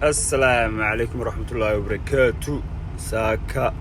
السلام عليكم ورحمة الله وبركاته. ساكا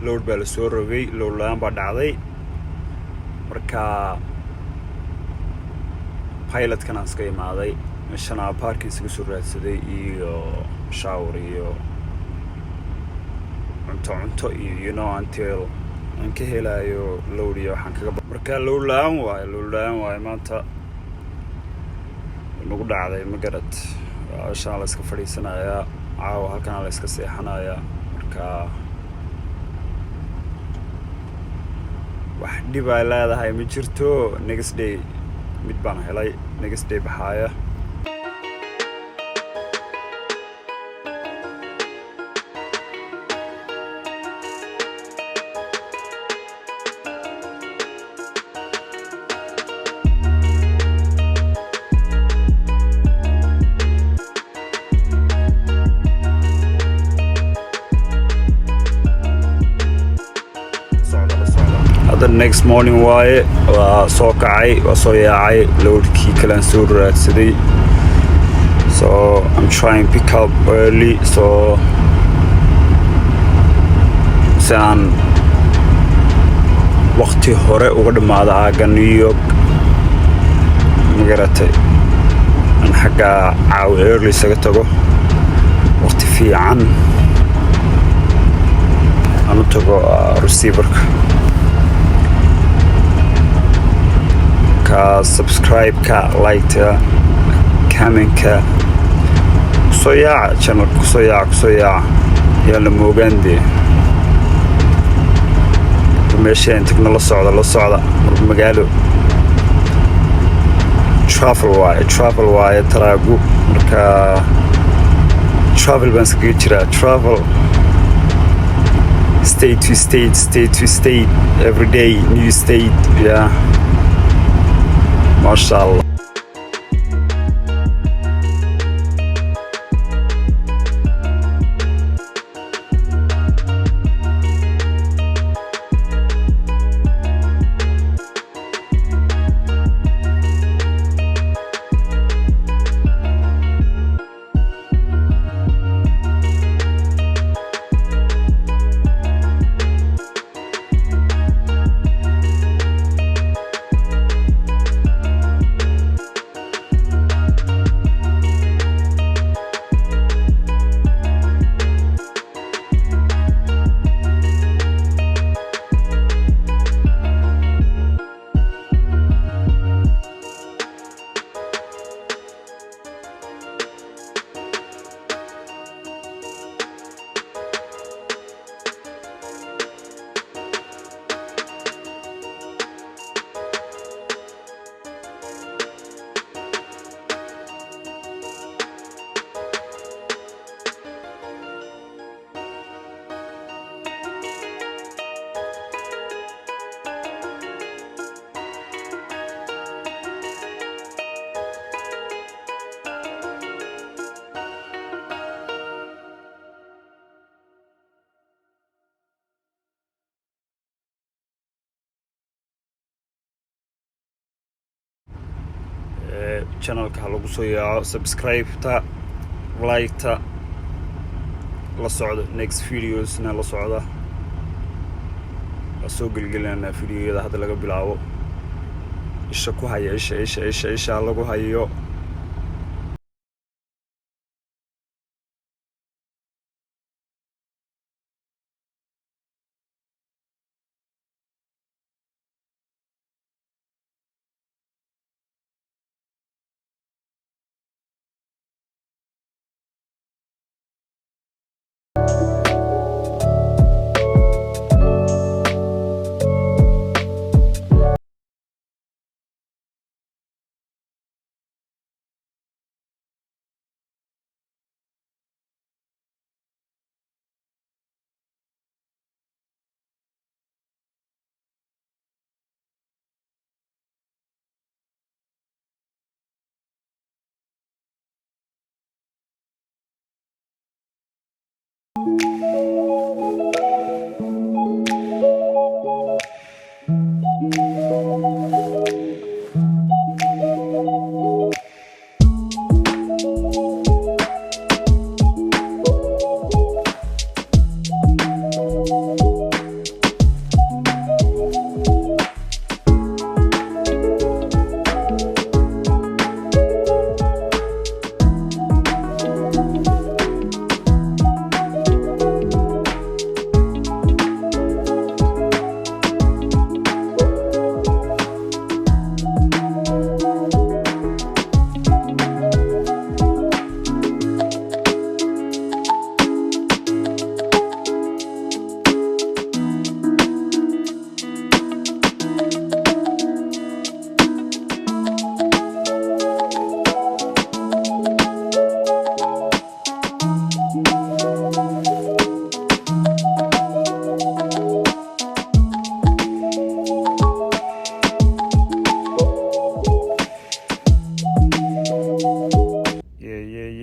لود بالسورغي لولان بدعدي مركا بايلوت كان اسكاي ماday مشana parking isaga soo raadsaday iyo shower iyo cunto iyo until aan ka helayo load iyo waxaan kaga marka loolaan waay maanta nagu dhacday magarad عشان لسه فريسنا يا عاو هالكنا لسه سيحنا يا مركا واحد يبغى لا هذا هاي مجرتو next day متبان هلاي next day بحايا The next morning waaye waa soo kacay waa soo yaacay loadkii kalaan soo raadsaday so I'm trying to pick up early so saan waqti hore uga dhamaada aaga New York magaratay aan xagga caaw early isaga tago waqti fiican aan u tago receiverka subscribe ka like comment ka channel yalla moogande meeshaan tagna la socda magaalo travel waaye taraagu marka travel baan iskaga jira travel state to state every day new state yeah ما شاء الله channel ka lagu soo yaaco subscribe ta like ta la socdo next videos na la socda soo gelgelana videoyada hadda laga bilaabo isha ku haya isha lagu hayo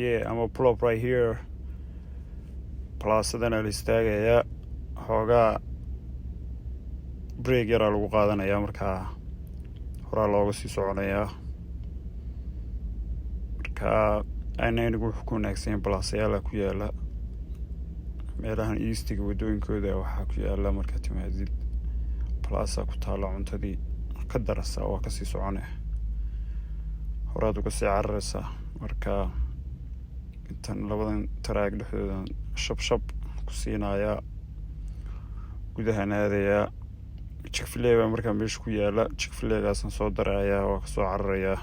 yeah, I'm gonna pull up right here. Plaasadana la istaagayaa xoogaa break yaraa lagu qaadanayaa markaa horaa looga sii soconayaa markaa aynaanigu wuxuu ku wanaagsan balaasayaala ku yaala meelahan eastiga wadooyinkooda waxaa ku yaala markaa timaadid plaasa ku taala cuntadii ka darasa waa kasii socone horaad uga sii cararaysaa markaa intan labadan taraag dhexdooda shab ku siinayaa gudahan aadayaa Chick-fil-A baa markaa meesha ku yaala Chick-fil-A-gaasaan soo darayaa waa kasoo cararayaa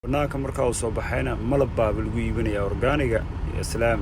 banaanka markaa uu soo baxayna malab baa lagu iibinayaa organiga iyo islaam